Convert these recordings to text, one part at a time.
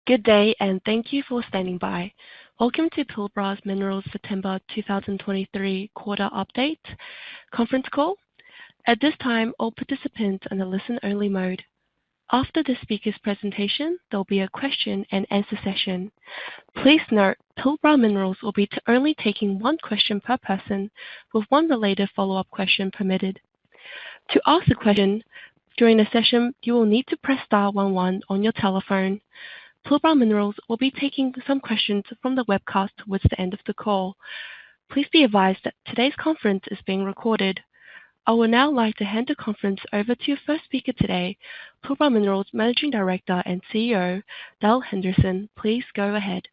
Good day, and thank you for standing by. Welcome to Pilbara Minerals September 2023 quarter update conference call. At this time, all participants are in a listen-only mode. After the speaker's presentation, there'll be a question-and-answer session. Please note, Pilbara Minerals will be only taking one question per person, with one related follow-up question permitted. To ask a question during the session, you will need to press star 11 on your telephone. Pilbara Minerals will be taking some questions from the webcast towards the end of the call. Please be advised that today's conference is being recorded. I would now like to hand the conference over to your first speaker today, Pilbara Minerals Managing Director and CEO, Dale Henderson. Please go ahead.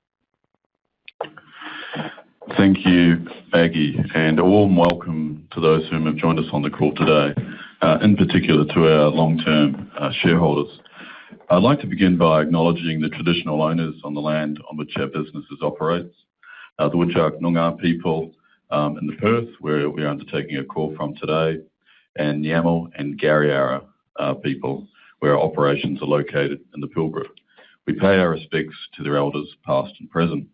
Thank you, Aggie, and a warm welcome to those whom have joined us on the call today, in particular to our long-term shareholders. I'd like to begin by acknowledging the traditional owners on the land on which our businesses operates, the Whadjuk Noongar people in the Perth, where we are undertaking a call from today, and Yamal and Garriara people, where our operations are located in the Pilbara. We pay our respects to their elders, past and present.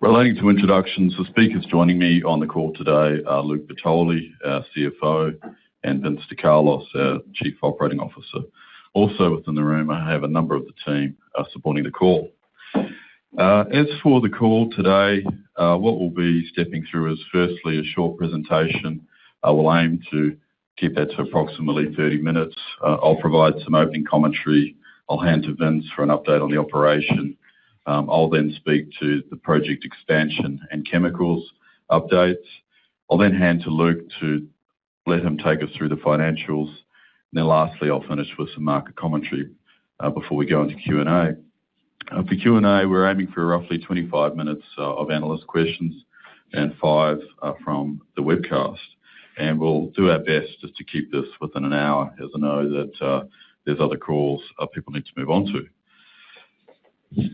Relating to introductions, the speakers joining me on the call today are Luke Bertoli, our CFO, and Vince DeCarlos, our Chief Operating Officer. Also within the room, I have a number of the team supporting the call. As for the call today, what we'll be stepping through is firstly a short presentation. We'll aim to keep that to approximately 30 minutes. I'll provide some opening commentary. I'll hand to Vince for an update on the operation. I'll then speak to the project expansion and chemicals updates. I'll then hand to Luke to let him take us through the financials. And then lastly, I'll finish with some market commentary before we go into Q&A. For Q&A, we're aiming for roughly 25 minutes of analyst questions and 5 from the webcast. And we'll do our best just to keep this within an hour, as I know that there's other calls people need to move on to.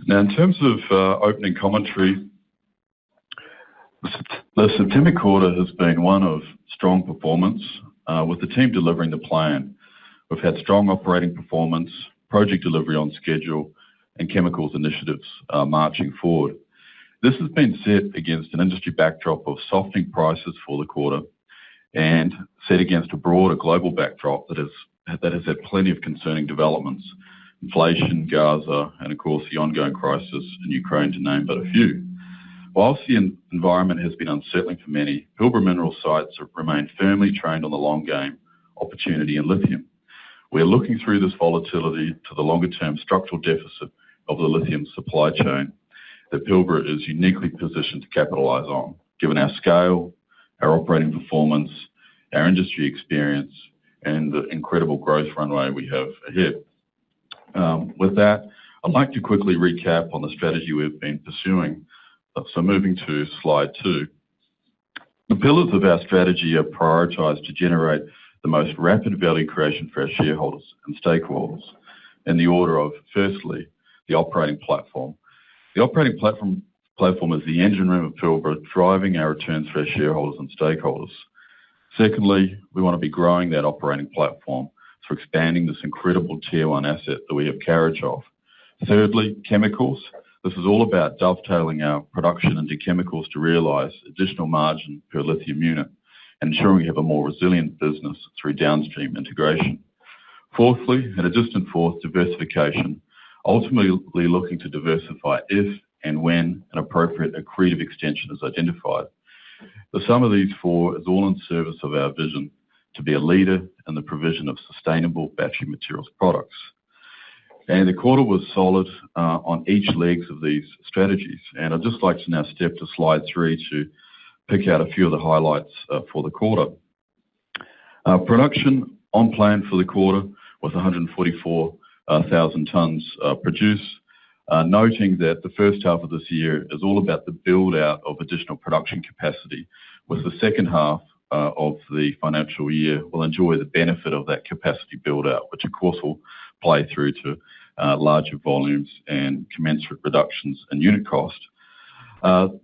Now, in terms of opening commentary, the September quarter has been one of strong performance, with the team delivering the plan. We've had strong operating performance, project delivery on schedule, and chemicals initiatives marching forward. This has been set against an industry backdrop of softening prices for the quarter and set against a broader global backdrop that has had plenty of concerning developments: inflation, Gaza, and of course the ongoing crisis in Ukraine, to name but a few. Whilst the environment has been unsettling for many, Pilbara Minerals sites have remained firmly trained on the long game opportunity in lithium. We're looking through this volatility to the longer-term structural deficit of the lithium supply chain that Pilbara is uniquely positioned to capitalise on, given our scale, our operating performance, our industry experience, and the incredible growth runway we have ahead. With that, I'd like to quickly recap on the strategy we've been pursuing. So moving to slide 2. The pillars of our strategy are prioritised to generate the most rapid value creation for our shareholders and stakeholders in the order of, firstly, the operating platform. The operating platform is the engine room of Pilbara, driving our returns for our shareholders and stakeholders. Secondly, we want to be growing that operating platform through expanding this incredible Tier 1 asset that we have carriage of. Thirdly, chemicals. This is all about dovetailing our production into chemicals to realise additional margin per lithium unit, and ensuring we have a more resilient business through downstream integration. Fourthly, and a distant fourth, diversification, ultimately looking to diversify if and when an appropriate accretive extension is identified. The sum of these 4 is all in service of our vision to be a leader in the provision of sustainable battery materials products. And the quarter was solid on each legs of these strategies. And I'd just like to now step to slide 3 to pick out a few of the highlights for the quarter. Production on plan for the quarter was 144,000 tonnes produced, noting that the first half of this year is all about the build-out of additional production capacity, with the second half of the financial year will enjoy the benefit of that capacity build-out, which of course will play through to larger volumes and commensurate reductions in unit cost.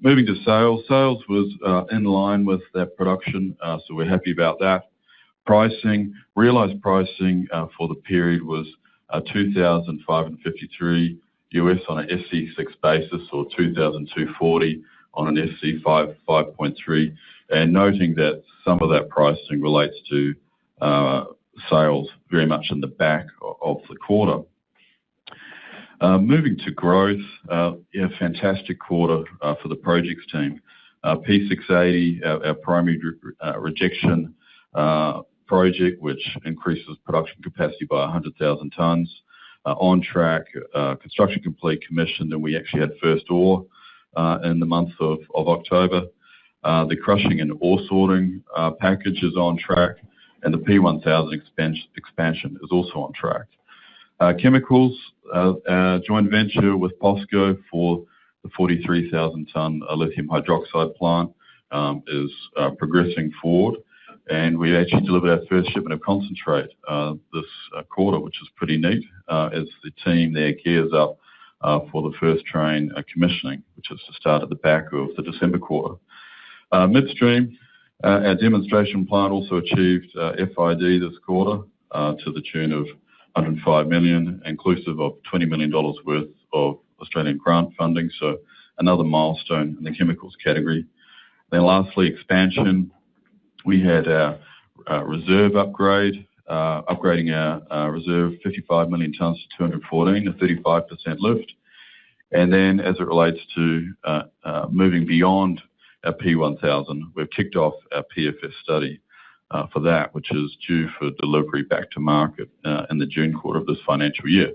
Moving to sales. Sales was in line with that production, so we're happy about that. Pricing, realised pricing for the period was $2,553 US on an SC6 basis, or 2,240 on an SC5 5.3, and noting that some of that pricing relates to sales very much in the back of the quarter. Moving to growth, fantastic quarter for the projects team. P680, our primary rejection project, which increases production capacity by 100,000 tonnes, on track, construction complete, commissioned, and we actually had first ore in the month of October. The crushing and ore sorting package is on track, and the P1000 expansion is also on track. Chemicals, joint venture with POSCO for the 43,000 tonne lithium hydroxide plant is progressing forward, and we actually delivered our first shipment of concentrate this quarter, which is pretty neat, as the team there gears up for the first train commissioning, which is to start at the back of the December quarter. Midstream, our demonstration plant also achieved FID this quarter to the tune of 105 million, inclusive of $20 million worth of Australian grant funding, so another milestone in the chemicals category. Then lastly, expansion. We had our reserve upgrade, upgrading our reserve 55 million tonnes to 214, a 35% lift. And then as it relates to moving beyond our P1000, we've kicked off our PFS study for that, which is due for delivery back to market in the June quarter of this financial year.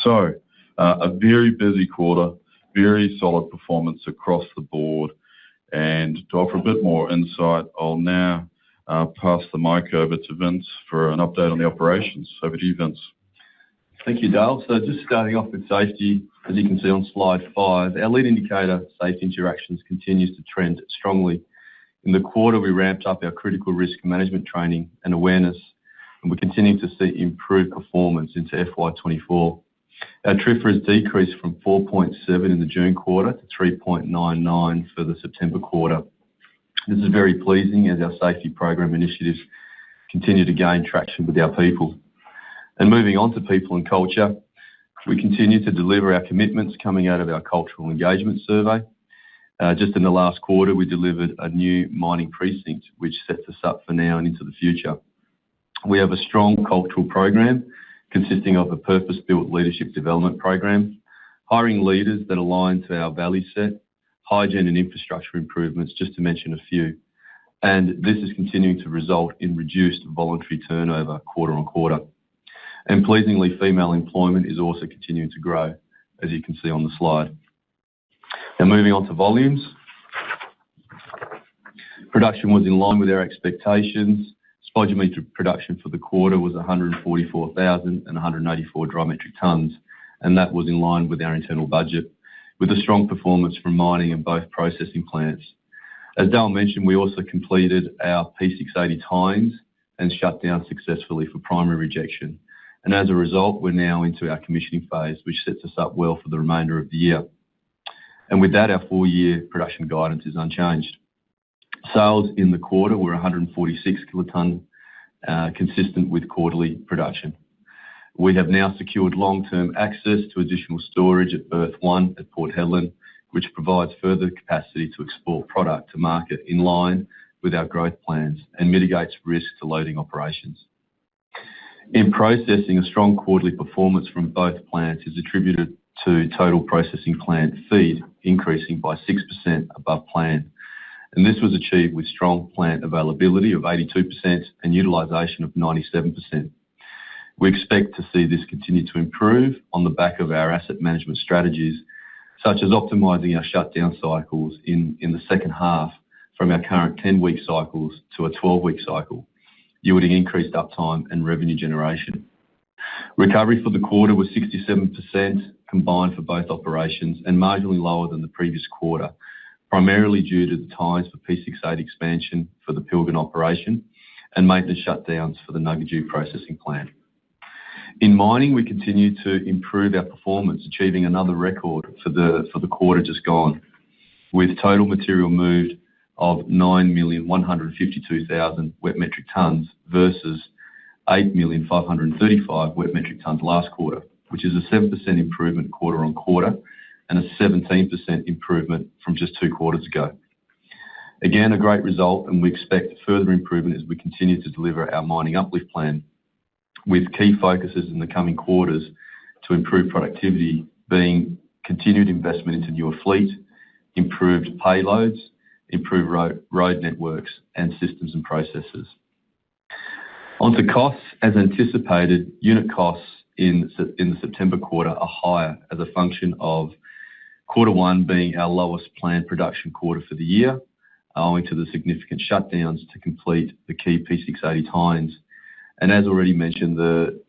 So a very busy quarter, very solid performance across the board. And to offer a bit more insight, I'll now pass the mic over to Vince for an update on the operations. Over to you, Vince. Thank you, Dale. So just starting off with safety, as you can see on slide 5, our lead indicator, safe interactions, continues to trend strongly. In the quarter, we ramped up our critical risk management training and awareness, and we continue to see improved performance into FY24. Our TRIFR has decreased from 4.7 in the June quarter to 3.99 for the September quarter. This is very pleasing as our safety program initiatives continue to gain traction with our people. And moving on to people and culture, we continue to deliver our commitments coming out of our cultural engagement survey. Just in the last quarter, we delivered a new mining precinct, which sets us up for now and into the future. We have a strong cultural program consisting of a purpose-built leadership development program, hiring leaders that align to our value set, hygiene and infrastructure improvements, just to mention a few. And this is continuing to result in reduced voluntary turnover quarter on quarter. And pleasingly, female employment is also continuing to grow, as you can see on the slide. Now moving on to volumes. Production was in line with our expectations. Spodumene production for the quarter was 144,184 dry metric tonnes, and that was in line with our internal budget, with a strong performance from mining and both processing plants. As Dale mentioned, we also completed our P680 tie-ins and shut down successfully for primary rejection. And as a result, we're now into our commissioning phase, which sets us up well for the remainder of the year. And with that, our full-year production guidance is unchanged. Sales in the quarter were 146 kilotonne, consistent with quarterly production. We have now secured long-term access to additional storage at Berth 1 at Port Hedland, which provides further capacity to export product to market in line with our growth plans and mitigates risk to loading operations. In processing, a strong quarterly performance from both plants is attributed to total processing plant feed increasing by 6% above plan. And this was achieved with strong plant availability of 82% and utilisation of 97%. We expect to see this continue to improve on the back of our asset management strategies, such as optimising our shutdown cycles in the second half from our current 10-week cycles to a 12-week cycle, yielding increased uptime and revenue generation. Recovery for the quarter was 67% combined for both operations and marginally lower than the previous quarter, primarily due to the ties for P680 expansion for the Pilbara operation and maintenance shutdowns for the Nugget processing plant. In mining, we continue to improve our performance, achieving another record for the quarter just gone, with total material moved of 9,152,000 wet metric tonnes versus 8,535 wet metric tonnes last quarter. which is a 7% improvement quarter on quarter and a 17% improvement from just 2 quarters ago. Again, a great result, and we expect further improvement as we continue to deliver our mining uplift plan, with key focuses in the coming quarters to improve productivity being continued investment into newer fleet, improved payloads, improved road networks, and systems and processes. Onto costs. As anticipated, unit costs in the September quarter are higher as a function of quarter one being our lowest planned production quarter for the year, owing to the significant shutdowns to complete the key P680 tines. And as already mentioned,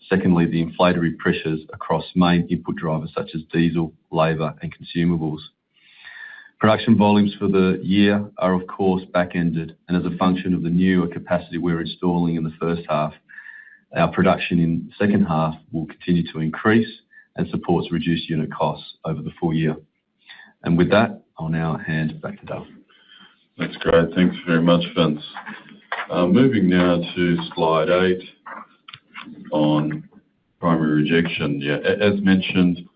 secondly, the inflationary pressures across main input drivers such as diesel, labour and consumables. Production volumes for the year are of course back-ended, and as a function of the newer capacity we're installing in the first half, our production in the second half will continue to increase and supports reduced unit costs over the full year. And with that, I'll now hand back to Dale. That's great. Thanks very much, Vince. Moving now to slide 8 on primary rejection. Yeah, as mentioned,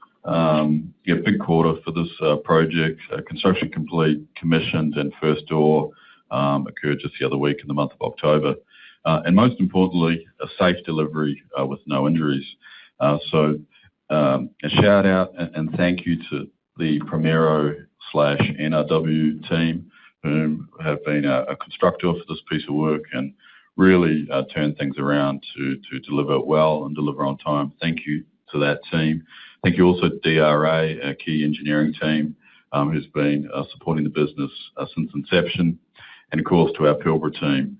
big quarter for this project. Construction complete, commissioned, and first ore occurred just the other week in the month of October. And most importantly, a safe delivery with no injuries. So a shout out and thank you to the Primero/NRW team, whom have been a constructor for this piece of work and really turned things around to deliver well and deliver on time. Thank you to that team. Thank you also to DRA, our key engineering team, who's been supporting the business since inception, and of course to our Pilbara team.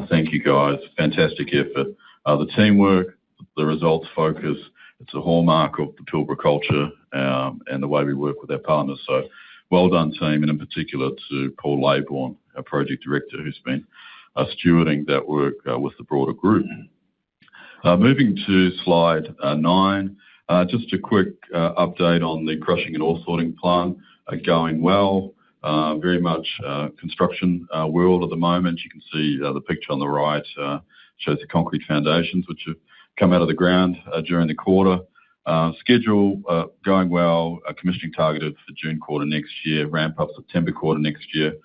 Thank you guys, fantastic effort. The teamwork, the results focus, it's a hallmark of the Pilbara culture and the way we work with our partners. So well done team, and in particular to Paul Laybourne, our project director, who's been stewarding that work with the broader group. Moving to slide 9, just a quick update on the crushing and ore sorting plant. Going well, very much construction world at the moment. You can see the picture on the right shows the concrete foundations which have come out of the ground during the quarter. Schedule going well, commissioning targeted for June quarter next year, ramp up September quarter next year,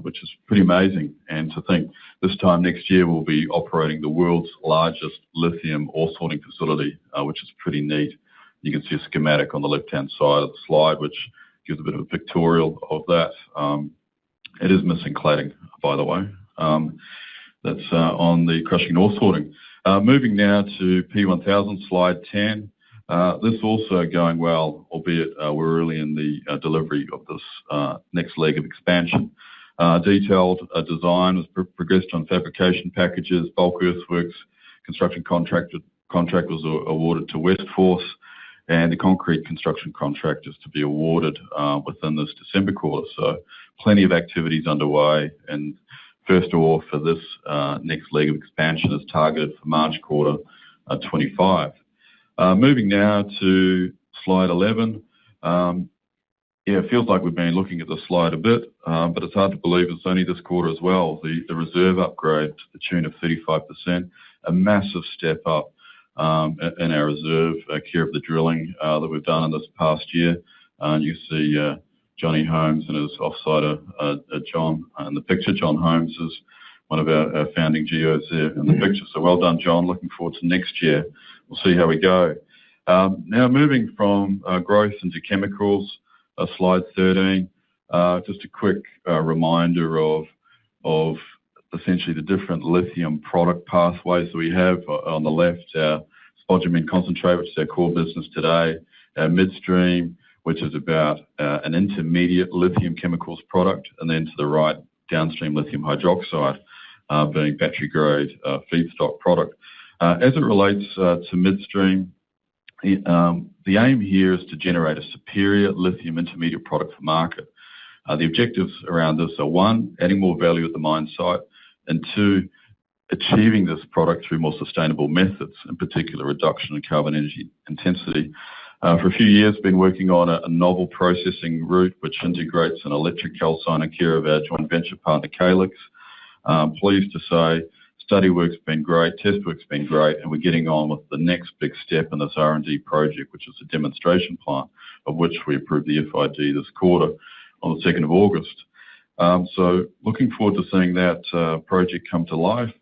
which is pretty amazing. And to think this time next year we'll be operating the world's largest lithium ore sorting facility, which is pretty neat. You can see a schematic on the left-hand side of the slide, which gives a bit of a pictorial of that. It is missing cladding, by the way. That's on the crushing and ore sorting. Moving now to P1000, slide 10. This also going well, albeit we're early in the delivery of this next leg of expansion. Detailed design was progressed on fabrication packages, bulk earthworks, construction contract was awarded to Westforce, and the concrete construction contract is to be awarded within this December quarter. So plenty of activities underway, and first ore for this next leg of expansion is targeted for March quarter 25. Moving now to slide 11. It feels like we've been looking at the slide a bit, but it's hard to believe it's only this quarter as well. The reserve upgrade to the tune of 35%, a massive step up in our reserve care of the drilling that we've done in this past year. You see Johnny Holmes and his offsider John in the picture. John Holmes is one of our founding geos there in the picture. So well done, John. Looking forward to next year. We'll see how we go. Now moving from growth into chemicals, slide 13. Just a quick reminder of essentially the different lithium product pathways that we have. On the left, our spodumene concentrate, which is our core business today. Our midstream, which is about an intermediate lithium chemicals product, and then to the right, downstream lithium hydroxide, being battery-grade feedstock product. As it relates to midstream, the aim here is to generate a superior lithium intermediate product for market. The objectives around this are 1, adding more value at the mine site, and 2, achieving this product through more sustainable methods, in particular reduction in carbon energy intensity. For a few years, been working on a novel processing route which integrates an electric calciner care of our joint venture partner Calix. Pleased to say, study work's been great, test work's been great, and we're getting on with the next big step in this R&D project, which is a demonstration plant, of which we approved the FID this quarter on the 2nd of August. So looking forward to seeing that project come to life.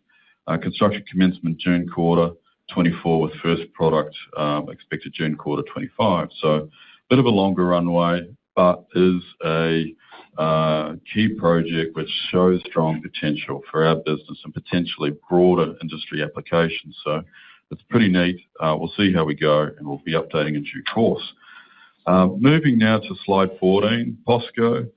Construction commencement June quarter 24, with first product expected June quarter 25. So a bit of a longer runway, but is a key project which shows strong potential for our business and potentially broader industry applications. So it's pretty neat. We'll see how we go, and we'll be updating in due course. Moving now to slide 14, POSCO.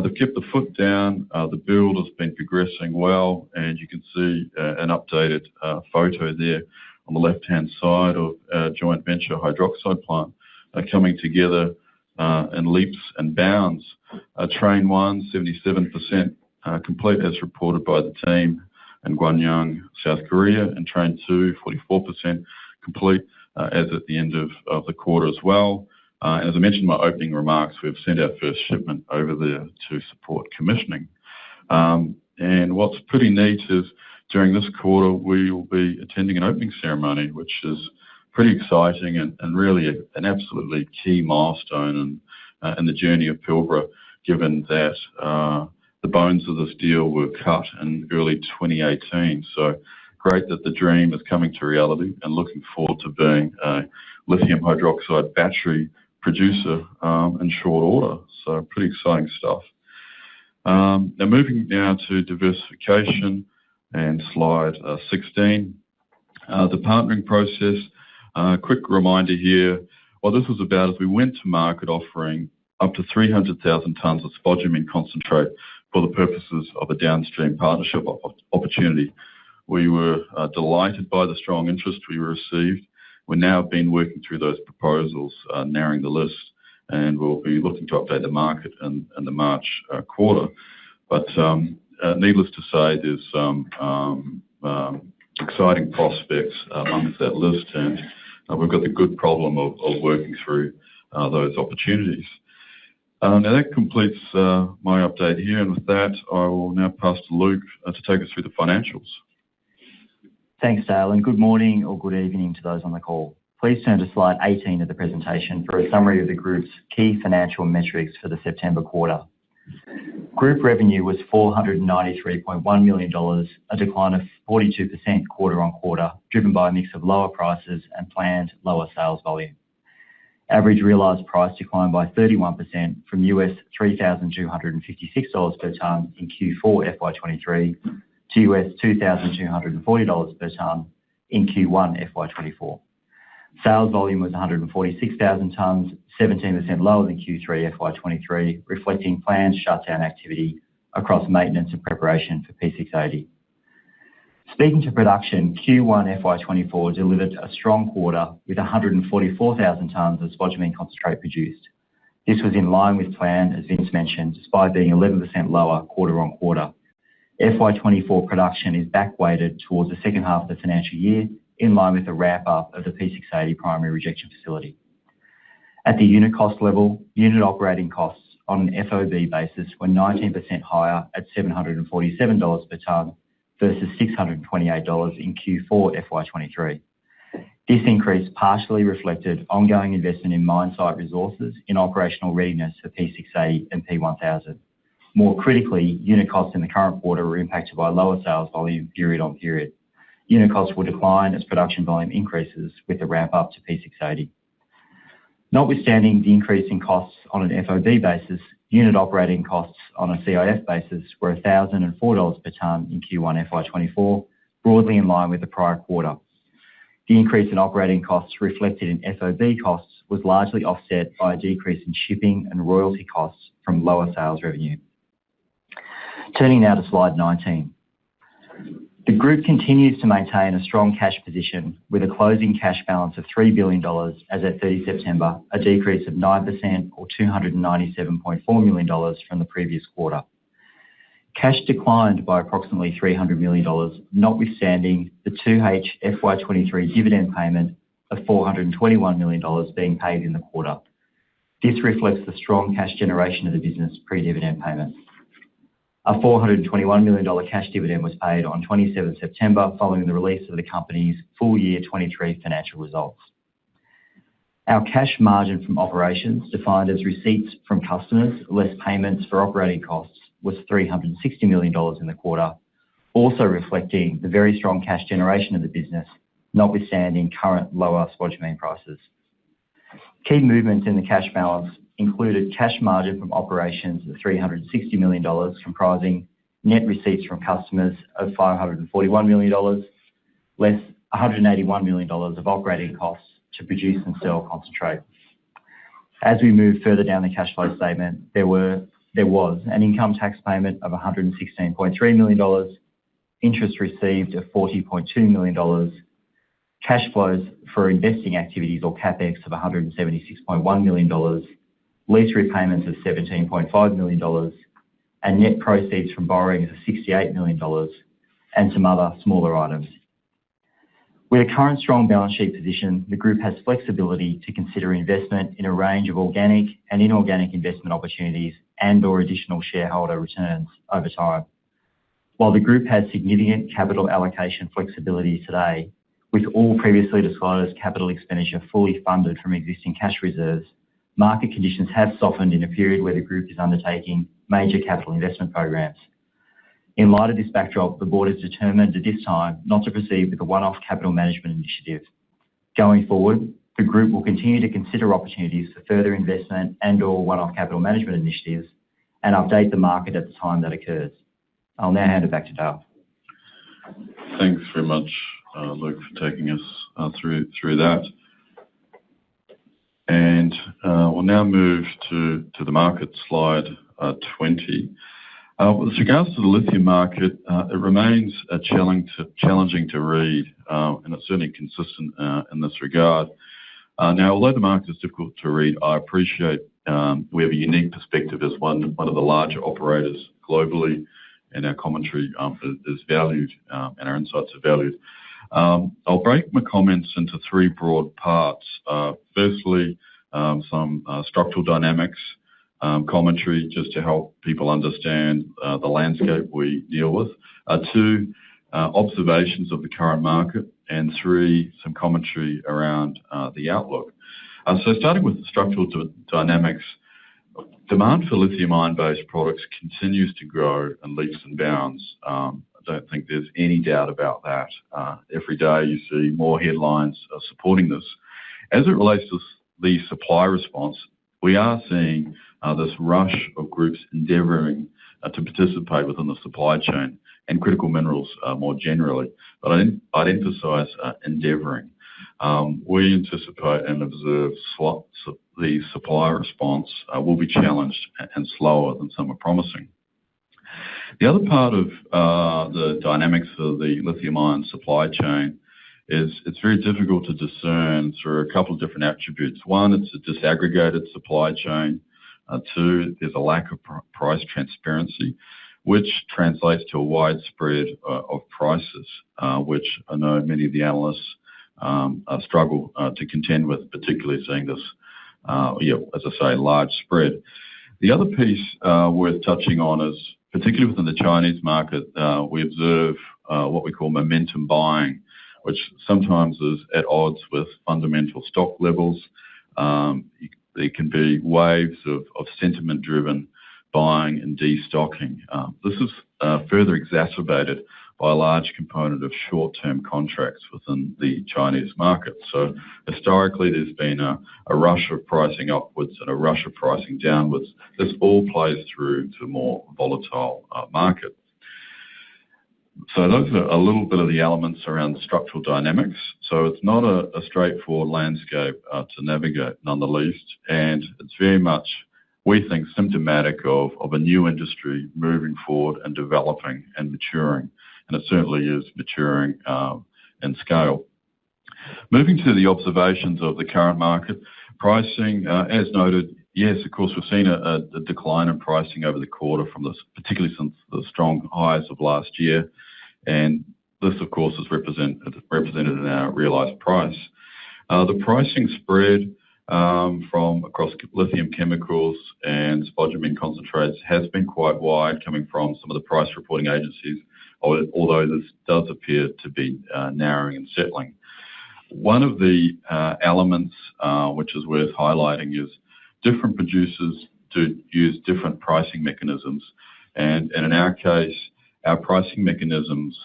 They've kept the foot down. The build has been progressing well, and you can see an updated photo there on the left-hand side of our joint venture hydroxide plant coming together in leaps and bounds. Train 1, 77% complete as reported by the team in Gwangyang, South Korea, and Train 2, 44% complete as at the end of the quarter as well. As I mentioned in my opening remarks, we've sent our first shipment over there to support commissioning. And what's pretty neat is during this quarter, we will be attending an opening ceremony, which is pretty exciting and really an absolutely key milestone in the journey of Pilbara, given that the bones of this deal were cut in early 2018. So great that the dream is coming to reality, and looking forward to being a lithium hydroxide battery producer in short order. So pretty exciting stuff. Now moving now to diversification and slide 16. The partnering process. Quick reminder here, what this was about is we went to market offering up to 300,000 tonnes of spodumene concentrate for the purposes of a downstream partnership opportunity. We were delighted by the strong interest we received. We've now been working through those proposals, narrowing the list, and we'll be looking to update the market in the March quarter. But needless to say, there's some exciting prospects amongst that list, and we've got the good problem of working through those opportunities. Now that completes my update here, and with that, I will now pass to Luke to take us through the financials. Thanks, Dale, and good morning or good evening to those on the call. Please turn to slide 18 of the presentation for a summary of the group's key financial metrics for the September quarter. Group revenue was $493.1 million, a decline of 42% quarter on quarter, driven by a mix of lower prices and planned lower sales volume. Average realised price declined by 31% from US $3,256 per tonne in Q4 FY23 to US $2,240 per tonne in Q1 FY24. Sales volume was 146,000 tonnes, 17% lower than Q3 FY23, reflecting planned shutdown activity across maintenance and preparation for P680. Speaking to production, Q1 FY24 delivered a strong quarter with 144,000 tonnes of spodumene concentrate produced. This was in line with plan, as Vince mentioned, despite being 11% lower quarter on quarter. FY24 production is back-weighted towards the second half of the financial year, in line with the wrap-up of the P680 primary rejection facility. At the unit cost level, unit operating costs on an FOB basis were 19% higher at $747 per tonne versus $628 in Q4 FY23. This increase partially reflected ongoing investment in mine site resources in operational readiness for P680 and P1000. More critically, unit costs in the current quarter were impacted by lower sales volume period on period. Unit costs will decline as production volume increases with the ramp-up to P680. Notwithstanding the increase in costs on an FOB basis, unit operating costs on a CIF basis were $1,004 per tonne in Q1 FY24, broadly in line with the prior quarter. The increase in operating costs reflected in FOB costs was largely offset by a decrease in shipping and royalty costs from lower sales revenue. Turning now to slide 19. The group continues to maintain a strong cash position with a closing cash balance of $3 billion as at 30 September, a decrease of 9% or $297.4 million from the previous quarter. Cash declined by approximately $300 million, notwithstanding the 2H FY23 dividend payment of $421 million being paid in the quarter. This reflects the strong cash generation of the business pre-dividend payment. A $421 million cash dividend was paid on 27 September following the release of the company's full year 2023 financial results. Our cash margin from operations, defined as receipts from customers less payments for operating costs, was $360 million in the quarter, also reflecting the very strong cash generation of the business, notwithstanding current lower spodumene prices. Key movements in the cash balance included cash margin from operations of $360 million, comprising net receipts from customers of $541 million, less $181 million of operating costs to produce and sell concentrate. As we move further down the cash flow statement, there was an income tax payment of $116.3 million, interest received of $40.2 million, cash flows for investing activities or CapEx of $176.1 million, lease repayments of $17.5 million, and net proceeds from borrowings of $68 million, and some other smaller items. With a current strong balance sheet position, the group has flexibility to consider investment in a range of organic and inorganic investment opportunities and/or additional shareholder returns over time. While the group has significant capital allocation flexibility today, with all previously disclosed capital expenditure fully funded from existing cash reserves, market conditions have softened in a period where the group is undertaking major capital investment programs. In light of this backdrop, the board has determined at this time not to proceed with a one-off capital management initiative. Going forward, the group will continue to consider opportunities for further investment and/or one-off capital management initiatives and update the market at the time that occurs. I'll now hand it back to Dale. Thanks very much, Luke, for taking us through that. And we'll now move to the market, slide 20. With regards to the lithium market, it remains challenging to read, and it's certainly consistent in this regard. Now, although the market is difficult to read, I appreciate we have a unique perspective as one of the larger operators globally, and our commentary is valued, and our insights are valued. I'll break my comments into three broad parts. Firstly, some structural dynamics commentary, just to help people understand the landscape we deal with. Two, observations of the current market. And three, some commentary around the outlook. So starting with the structural dynamics, demand for lithium ion-based products continues to grow in leaps and bounds. I don't think there's any doubt about that. Every day you see more headlines supporting this. As it relates to the supply response, we are seeing this rush of groups endeavouring to participate within the supply chain and critical minerals more generally. But I'd emphasise endeavouring. We anticipate and observe the supply response will be challenged and slower than some are promising. The other part of the dynamics of the lithium-ion supply chain is it's very difficult to discern through a couple of different attributes. One, it's a disaggregated supply chain. Two, there's a lack of price transparency, which translates to a widespread of prices, which I know many of the analysts struggle to contend with, particularly seeing this, as I say, large spread. The other piece worth touching on is, particularly within the Chinese market, we observe what we call momentum buying, which sometimes is at odds with fundamental stock levels. There can be waves of sentiment-driven buying and destocking. This is further exacerbated by a large component of short-term contracts within the Chinese market. So historically, there's been a rush of pricing upwards and a rush of pricing downwards. This all plays through to a more volatile market. So those are a little bit of the elements around the structural dynamics. So it's not a straightforward landscape to navigate, none the least. And it's very much, we think, symptomatic of a new industry moving forward and developing and maturing. And it certainly is maturing in scale. Moving to the observations of the current market, pricing, as noted, yes, of course, we've seen a decline in pricing over the quarter from this, particularly since the strong highs of last year. And this, of course, is represented in our realised price. The pricing spread from across lithium chemicals and spodumene concentrates has been quite wide, coming from some of the price reporting agencies, although this does appear to be narrowing and settling. One of the elements which is worth highlighting is different producers do use different pricing mechanisms, and in our case, our pricing mechanisms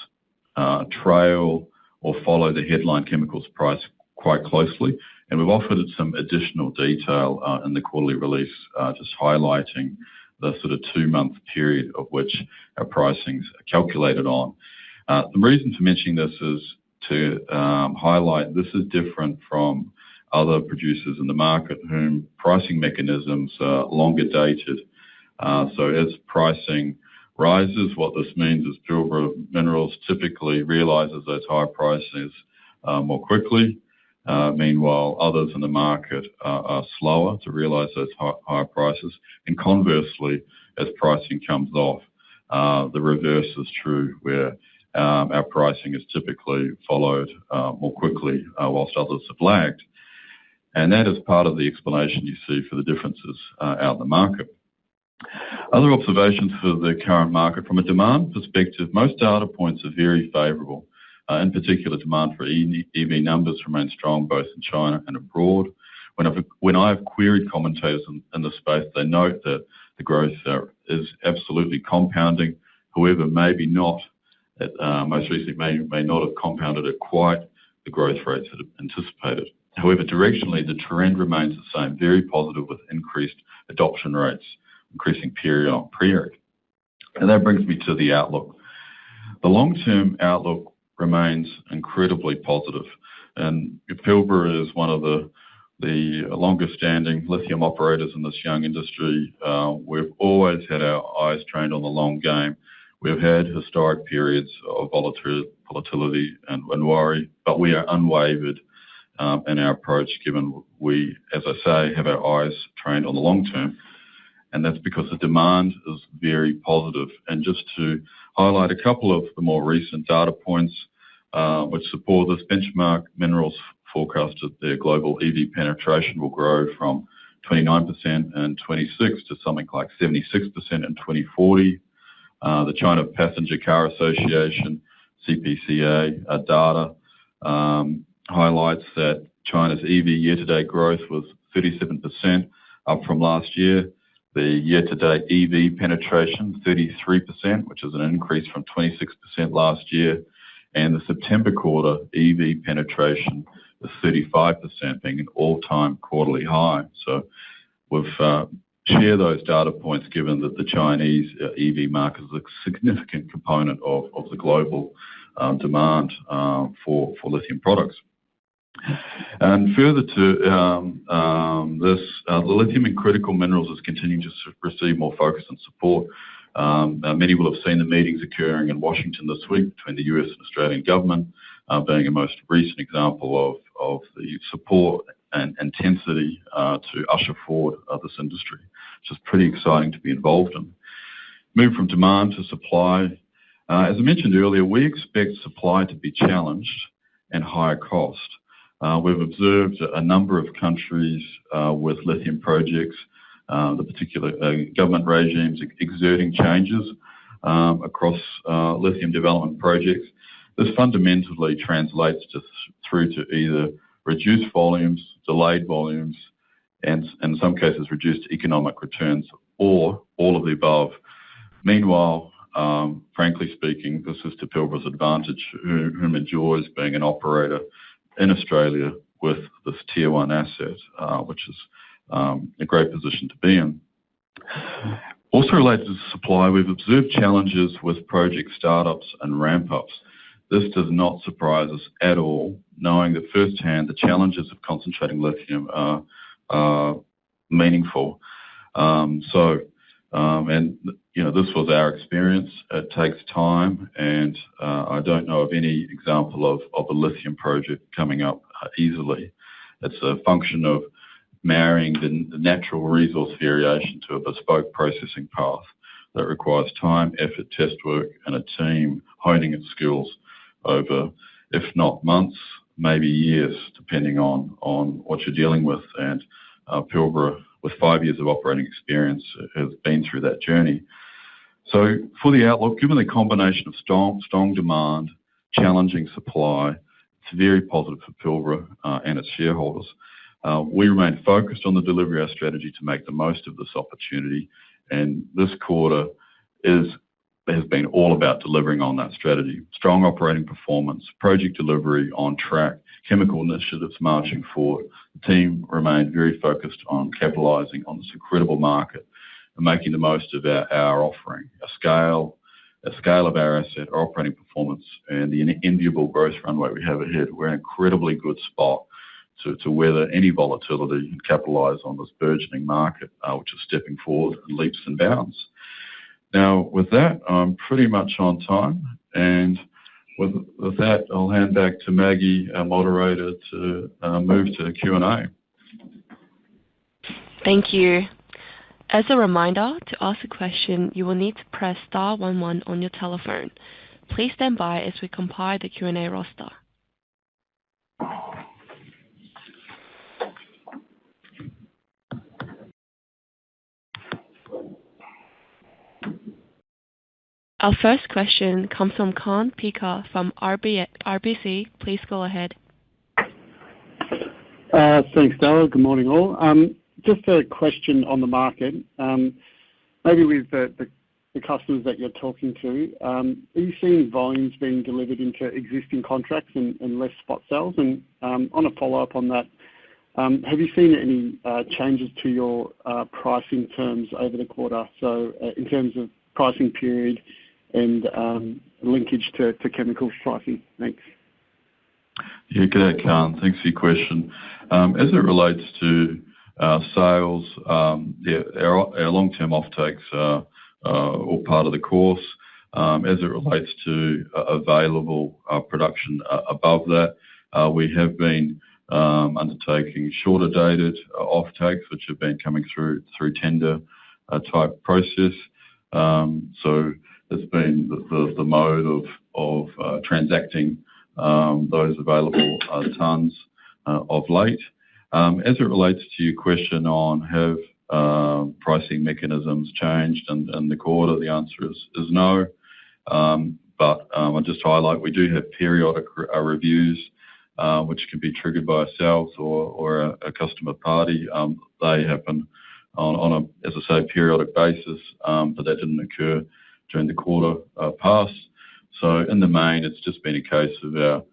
trail or follow the headline chemicals price quite closely, and we've offered some additional detail in the quarterly release, just highlighting the sort of 2-month period of which our pricings are calculated on. The reason for mentioning this is to highlight this is different from other producers in the market whom pricing mechanisms are longer dated. So as pricing rises, what this means is Pilbara Minerals typically realises those higher prices more quickly. Meanwhile, others in the market are slower to realise those higher prices. And conversely, as pricing comes off, the reverse is true, where our pricing is typically followed more quickly whilst others have lagged. And that is part of the explanation you see for the differences out in the market. Other observations for the current market, from a demand perspective, most data points are very favourable. In particular, demand for EV numbers remain strong both in China and abroad. When I have queried commentators in the space, they note that the growth is absolutely compounding. However, maybe not, most recently may not have compounded at quite the growth rates that have anticipated. However, directionally, the trend remains the same, very positive, with increased adoption rates, increasing period on period. And that brings me to the outlook. The long-term outlook remains incredibly positive, and Pilbara is one of the longest-standing lithium operators in this young industry. We've always had our eyes trained on the long game. We've had historic periods of volatility and worry, but we are unwavered in our approach, given we, as I say, have our eyes trained on the long term, and that's because the demand is very positive. And just to highlight a couple of the more recent data points which support this, Benchmark Minerals forecasted their global EV penetration will grow from 29% in 26 to something like 76% in 2040. The China Passenger Car Association, CPCA, data highlights that China's EV year-to-date growth was 37%, up from last year. The year-to-date EV penetration, 33%, which is an increase from 26% last year. And the September quarter EV penetration is 35%, being an all-time quarterly high. So we've share those data points, given that the Chinese EV market is a significant component of the global demand for lithium products. And further to this, the lithium in critical minerals is continuing to receive more focus and support. Many will have seen the meetings occurring in Washington this week between the US and Australian government, being a most recent example of the support and intensity to usher forward this industry, which is pretty exciting to be involved in. Move from demand to supply. As I mentioned earlier, we expect supply to be challenged and higher cost. We've observed a number of countries with lithium projects, the particular government regimes exerting changes across lithium development projects. This fundamentally translates through to either reduced volumes, delayed volumes, and in some cases reduced economic returns, or all of the above. Meanwhile, frankly speaking, this is to Pilbara's advantage, whom enjoys being an operator in Australia with this Tier 1 asset, which is a great position to be in. Also related to supply, we've observed challenges with project startups and ramp-ups. This does not surprise us at all, knowing that firsthand the challenges of concentrating lithium are meaningful. This was our experience. It takes time, and I don't know of any example of a lithium project coming up easily. It's a function of marrying the natural resource variation to a bespoke processing path that requires time, effort, test work, and a team honing its skills over, if not months, maybe years, depending on what you're dealing with. And Pilbara, with 5 years of operating experience, has been through that journey. So for the outlook, given the combination of strong demand, challenging supply, it's very positive for Pilbara and its shareholders. We remain focused on the delivery of our strategy to make the most of this opportunity, and this quarter has been all about delivering on that strategy. Strong operating performance, project delivery on track, chemical initiatives marching forward. The team remained very focused on capitalising on this incredible market and making the most of our offering, our scale of our asset, our operating performance, and the enviable growth runway we have ahead. We're in an incredibly good spot to weather any volatility and capitalise on this burgeoning market, which is stepping forward in leaps and bounds. Now, with that, I'm pretty much on time, and with that, I'll hand back to Maggie, our moderator, to move to Q&A. Thank you. As a reminder, to ask a question, you will need to press star 11 on your telephone. Please stand by as we compile the Q&A roster. Our first question comes from Kaan Peker from RBC. Please go ahead. Thanks, Dale. Good morning, all. Just a question on the market. Maybe with the customers that you're talking to, are you seeing volumes being delivered into existing contracts and less spot sales? And on a follow-up on that, have you seen any changes to your pricing terms over the quarter? So in terms of pricing period and linkage to chemicals pricing? Thanks. Yeah, good day, Kaan. Thanks for your question. As it relates to sales, our long-term offtakes are all part of the course. As it relates to available production above that, we have been undertaking shorter dated offtakes, which have been coming through tender type process. So it's been the mode of transacting those available tonnes of late. As it relates to your question on have pricing mechanisms changed in the quarter, the answer is no. But I'll just highlight we do have periodic reviews which can be triggered by ourselves or a customer party. They happen on a, as I say, periodic basis, but that didn't occur during the quarter past. So in the main, it's just been a case of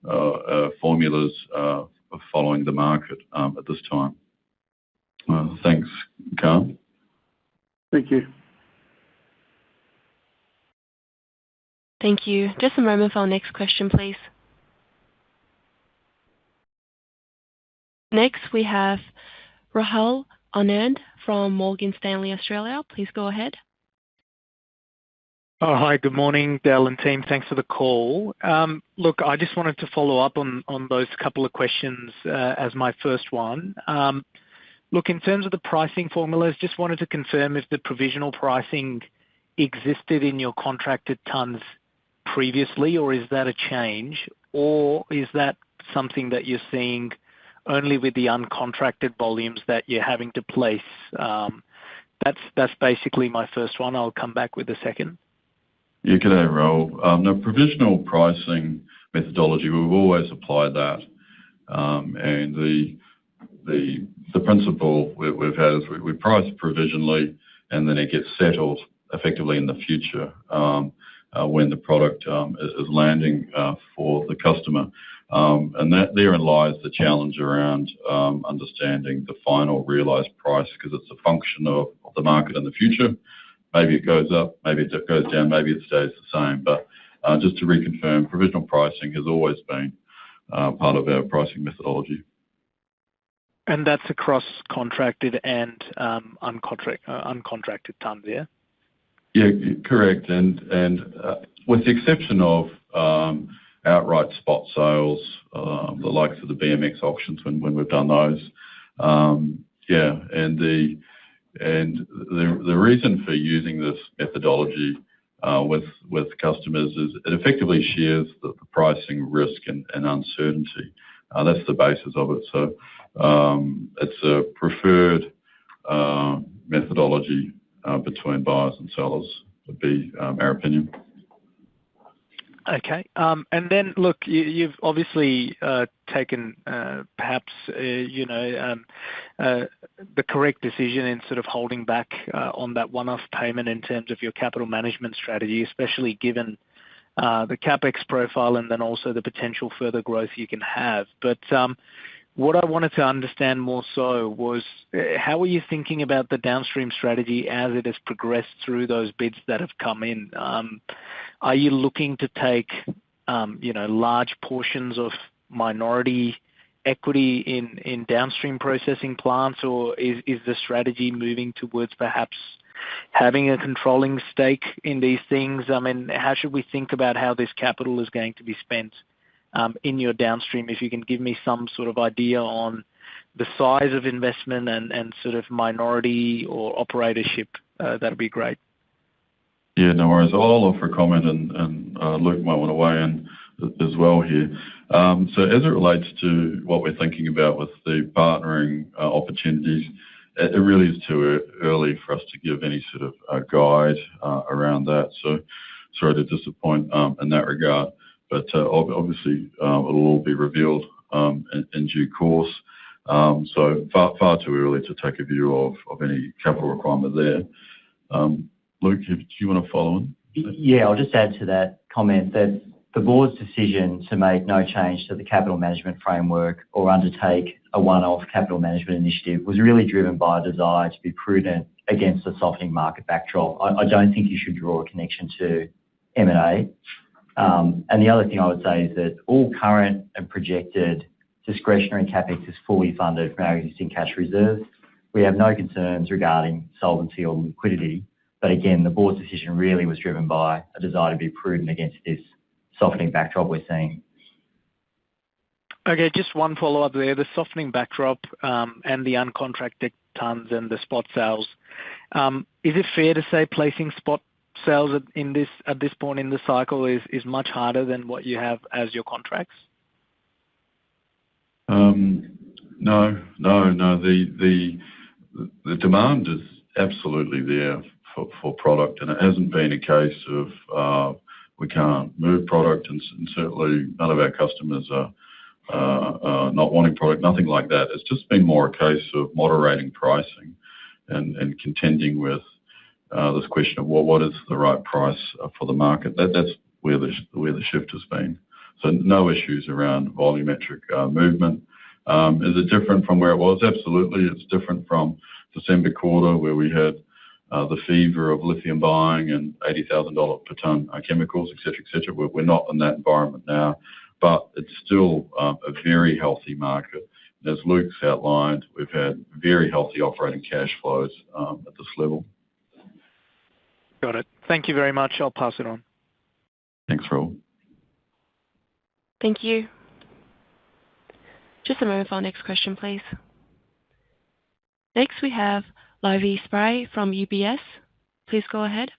our formulas following the market at this time. Thanks, Kaan. Thank you. Thank you. Just a moment for our next question, please. Next, we have Rahul Anand from Morgan Stanley, Australia. Please go ahead. Oh, hi, good morning, Dale and team. Thanks for the call. Look, I just wanted to follow up on those couple of questions as my first one. Look, in terms of the pricing formulas, just wanted to confirm if the provisional pricing existed in your contracted tonnes previously, or is that a change, or is that something that you're seeing only with the uncontracted volumes that you're having to place? That's basically my first one. I'll come back with a second. Yeah, good day, Rahul. The provisional pricing methodology, we've always applied that. And the principle we've had is we price provisionally and then it gets settled effectively in the future when the product is landing for the customer. And that therein lies the challenge around understanding the final realised price, because it's a function of the market in the future. Maybe it goes up, maybe it goes down, maybe it stays the same. But just to reconfirm, provisional pricing has always been part of our pricing methodology. And that's across contracted and uncontracted tonnes, yeah? Yeah, correct. And with the exception of outright spot sales, the likes of the BMX auctions when we've done those, yeah. And the reason for using this methodology with customers is it effectively shares the pricing risk and uncertainty. That's the basis of it. So it's a preferred methodology between buyers and sellers, would be our opinion. Okay. And then, look, you've obviously taken perhaps the correct decision in sort of holding back on that one-off payment in terms of your capital management strategy, especially given the CapEx profile and then also the potential further growth you can have. But what I wanted to understand more so was how are you thinking about the downstream strategy as it has progressed through those bids that have come in? Are you looking to take large portions of minority equity in downstream processing plants, or is the strategy moving towards perhaps having a controlling stake in these things? I mean, how should we think about how this capital is going to be spent in your downstream? If you can give me some sort of idea on the size of investment and sort of minority or operatorship, that'd be great. Yeah, no worries. I'll offer a comment, and Luke might want to weigh in as well here. So as it relates to what we're thinking about with the partnering opportunities, it really is too early for us to give any sort of guide around that. So sorry to disappoint in that regard, but obviously it'll all be revealed in due course. So far too early to take a view of any capital requirement there. Luke, do you want to follow on? Yeah, I'll just add to that comment that the board's decision to make no change to the capital management framework or undertake a one-off capital management initiative was really driven by a desire to be prudent against a softening market backdrop. I don't think you should draw a connection to M&A. And the other thing I would say is that all current and projected discretionary CapEx is fully funded from our existing cash reserves. We have no concerns regarding solvency or liquidity. But again, the board's decision really was driven by a desire to be prudent against this softening backdrop we're seeing. Okay, just one follow-up there. The softening backdrop and the uncontracted tons and the spot sales, is it fair to say placing spot sales at this point in the cycle is much harder than what you have as your contracts? No. The demand is absolutely there for product, and it hasn't been a case of we can't move product, and certainly none of our customers are not wanting product, nothing like that. It's just been more a case of moderating pricing and contending with this question of what is the right price for the market. That's where the shift has been. So no issues around volumetric movement. Is it different from where it was? Absolutely. It's different from December quarter, where we had the fever of lithium buying and $80,000 per tonne chemicals, et cetera. We're not in that environment now, but it's still a very healthy market. And as Luke's outlined, we've had very healthy operating cash flows at this level. Got it. Thank you very much. I'll pass it on. Thanks, Rahul. Thank you. Just a moment for our next question, please. Next, we have Livy Spray from UBS. Please go ahead.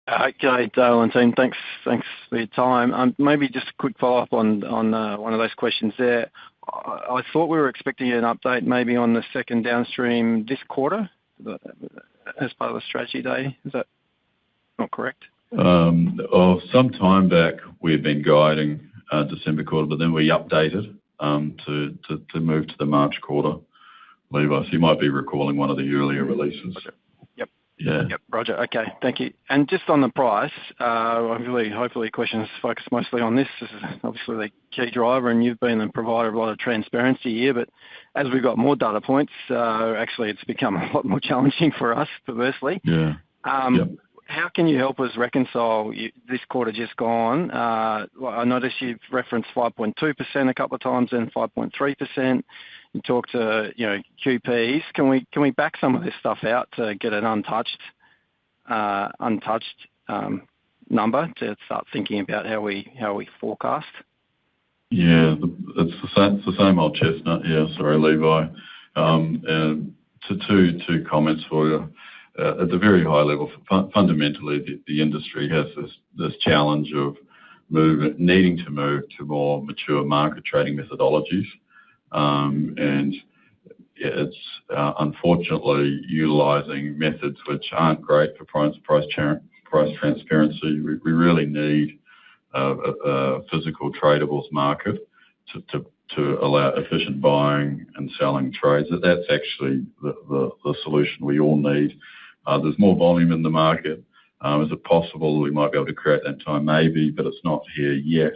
Okay, Dale and team, thanks for your time. Maybe just a quick follow-up on one of those questions there. I thought we were expecting an update maybe on the second downstream this quarter as part of the strategy day. Is that not correct? Some time back, we had been guiding December quarter, but then we updated to move to the March quarter, Levi. So you might be recalling one of the earlier releases. Okay. Yep. Yeah. Yep, Roger. Okay, thank you. And just on the price, hopefully questions focus mostly on this. This is obviously the key driver, and you've been a provider of a lot of transparency here. But as we've got more data points, actually it's become a lot more challenging for us, perversely. Yeah. Yep. How can you help us reconcile this quarter just gone? I noticed you've referenced 5.2% a couple of times and 5.3%. You talked to QPs. Can we back some of this stuff out to get an untouched number to start thinking about how we forecast? Yeah, it's the same old chestnut. Yeah, sorry, Levi. And two comments for you. At the very high level, fundamentally, the industry has this challenge of needing to move to more mature market trading methodologies. And it's unfortunately utilising methods which aren't great for price transparency. We really need a physical tradables market to allow efficient buying and selling trades. That's actually the solution we all need. There's more volume in the market. Is it possible we might be able to create that time? Maybe, but it's not here yet.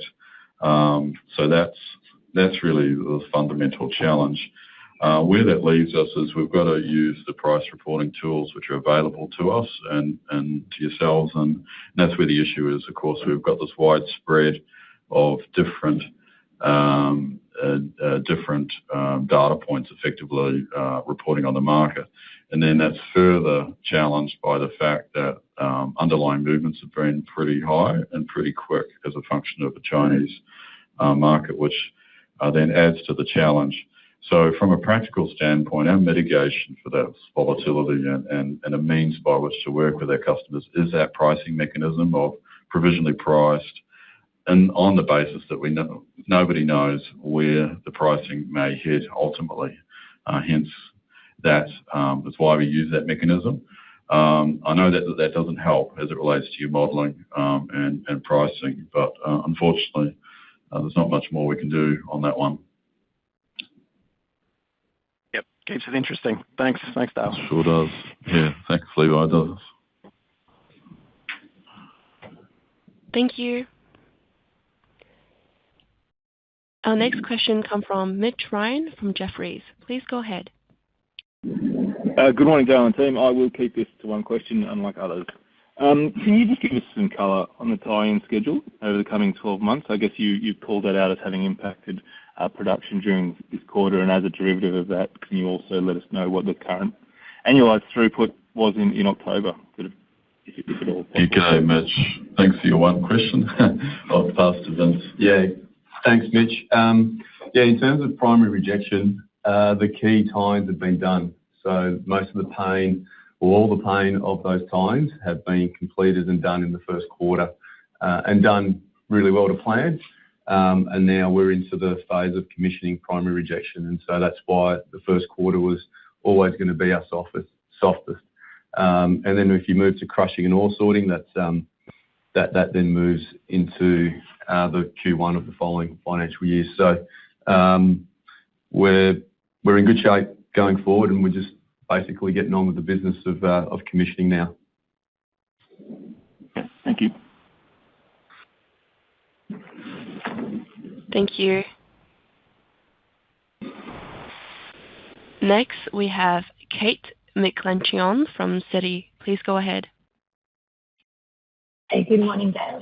So that's really the fundamental challenge. Where that leaves us is we've got to use the price reporting tools which are available to us and to yourselves, and that's where the issue is. Of course, we've got this widespread of different data points effectively reporting on the market. And then that's further challenged by the fact that underlying movements have been pretty high and pretty quick as a function of the Chinese market, which then adds to the challenge. So from a practical standpoint, our mitigation for that volatility and a means by which to work with our customers is that pricing mechanism of provisionally priced, and on the basis that we know nobody knows where the pricing may head ultimately. Hence, that is why we use that mechanism. I know that doesn't help as it relates to your modelling and pricing, but unfortunately, there's not much more we can do on that one. Yep, keeps it interesting. Thanks, Dale. Sure does. Yeah, thanks, Levi. It does. Thank you. Our next question comes from Mitch Ryan from Jefferies. Please go ahead. Good morning, Dale and team. I will keep this to one question, unlike others. Can you just give us some colour on the tie-in schedule over the coming 12 months? I guess you've called that out as having impacted production during this quarter, and as a derivative of that, can you also let us know what the current annualised throughput was in October, if at all possible? Okay, Mitch. Thanks for your one question. I'll pass to Vince. Yeah, thanks, Mitch. In terms of primary rejection, the key tines have been done. So most of the pain, or all the pain of those tines have been completed and done in the first quarter, and done really well to plan. And now we're into the phase of commissioning primary rejection, and so that's why the first quarter was always going to be our softest. And then if you move to crushing and ore sorting, that then moves into the Q1 of the following financial year. So we're in good shape going forward, and we're just basically getting on with the business of commissioning now. Okay, thank you. Thank you. Next, we have Kate McClenchon from Citi. Please go ahead. Hey, good morning, Dale.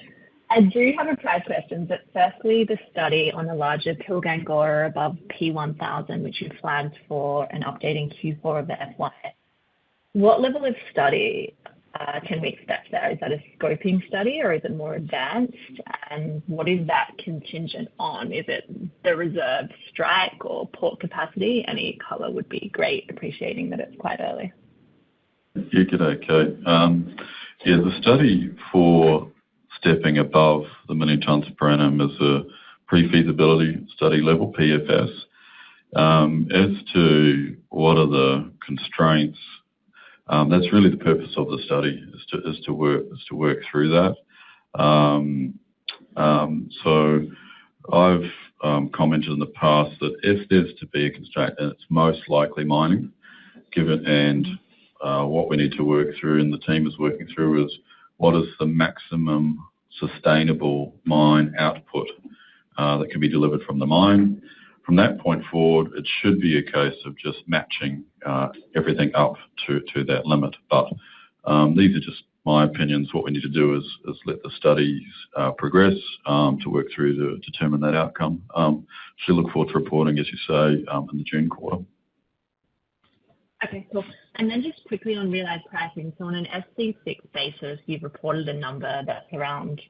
I do have a price question, but firstly, the study on the larger Pilbara above P1000, which you flagged for an update in Q4 of the FY. What level of study can we expect there? Is that a scoping study or is it more advanced? And what is that contingent on? Is it the reserve strike or port capacity? Any colour would be great, appreciating that it's quite early. Yeah, g'day, Kate. The study for stepping above the million tonnes per annum is a pre-feasibility study level, PFS. As to what are the constraints, that's really the purpose of the study, is to work through that. So I've commented in the past that if there's to be a constraint, and it's most likely mining, given and what we need to work through, and the team is working through, is what is the maximum sustainable mine output that can be delivered from the mine. From that point forward, it should be a case of just matching everything up to that limit. But these are just my opinions. What we need to do is let the studies progress to work through to determine that outcome. So look forward to reporting, as you say, in the June quarter. Okay, cool. And then just quickly on realised pricing. So on an SC6 basis, you've reported a number that's around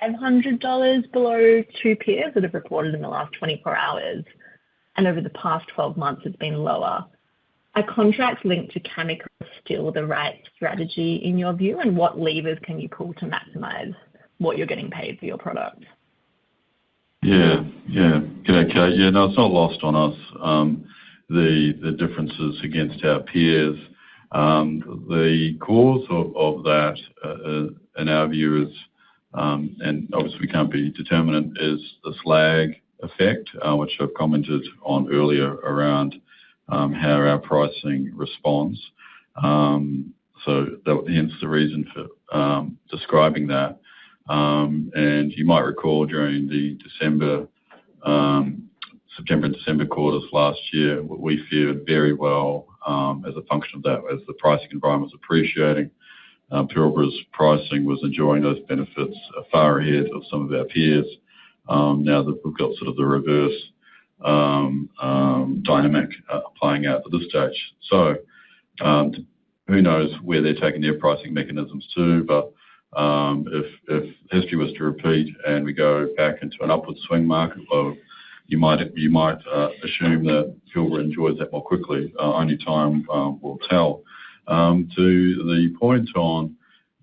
$500 below two peers that have reported in the last 24 hours. And over the past 12 months, it's been lower. Are contracts linked to chemicals still the right strategy in your view? And what levers can you pull to maximise what you're getting paid for your product? Yeah. G'day, Kate. Yeah, no, it's not lost on us, the differences against our peers. The cause of that, in our view, is, and obviously can't be determinant, is this lag effect, which I've commented on earlier around how our pricing responds. So hence the reason for describing that. And you might recall during the September and December quarters last year, we fared very well as a function of that, as the pricing environment was appreciating. Pilbara's pricing was enjoying those benefits far ahead of some of our peers. Now that we've got sort of the reverse dynamic playing out at this stage. So who knows where they're taking their pricing mechanisms to, but if history was to repeat and we go back into an upward swing market, well, you might assume that Pilbara enjoys that more quickly. Only time will tell. To the point on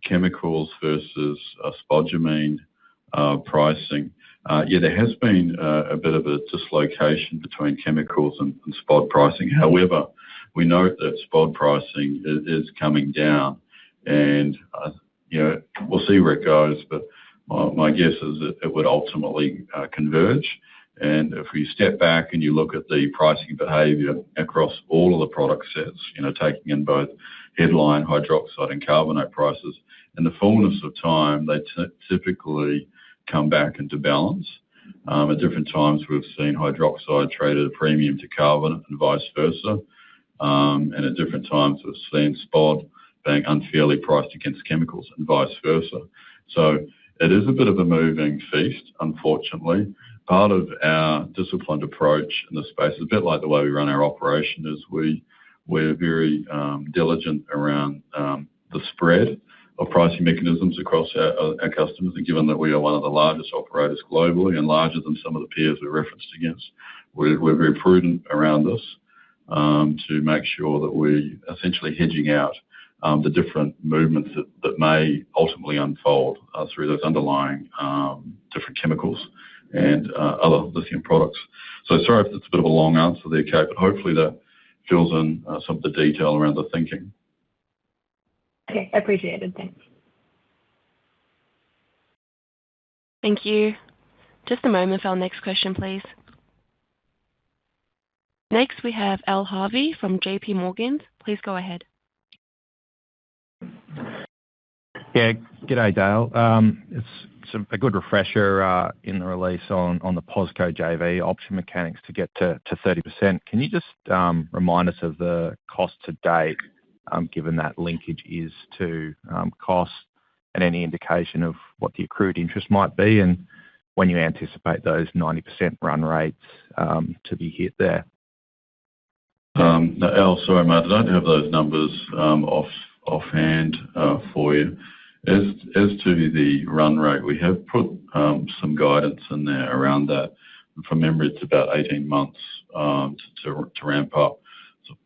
chemicals versus spodumene pricing, yeah, there has been a bit of a dislocation between chemicals and spod pricing. However, we note that spod pricing is coming down, and we'll see where it goes, but my guess is that it would ultimately converge. And if we step back and you look at the pricing behaviour across all of the product sets, taking in both headline hydroxide and carbonate prices, in the fullness of time, they typically come back into balance. At different times, we've seen hydroxide trade at a premium to carbonate and vice versa. And at different times, we've seen spod being unfairly priced against chemicals and vice versa. So it is a bit of a moving feast, unfortunately. Part of our disciplined approach in this space is a bit like the way we run our operation, is we're very diligent around the spread of pricing mechanisms across our customers. And given that we are one of the largest operators globally and larger than some of the peers we're referenced against, we're very prudent around this to make sure that we essentially hedging out the different movements that may ultimately unfold through those underlying different chemicals and other lithium products. So sorry if it's a bit of a long answer there, Kate, but hopefully that fills in some of the detail around the thinking. Okay, appreciated. Thanks. Thank you. Just a moment for our next question, please. Next, we have Al Harvey from JP Morgan. Please go ahead. Yeah, g'day, Dale. It's a good refresher in the release on the POSCO JV option mechanics to get to 30%. Can you just remind us of the cost to date, given that linkage is to cost, and any indication of what the accrued interest might be, and when you anticipate those 90% run rates to be hit there? Al, sorry, mate, I don't have those numbers offhand for you. As to the run rate, we have put some guidance in there around that. From memory, it's about 18 months to ramp up.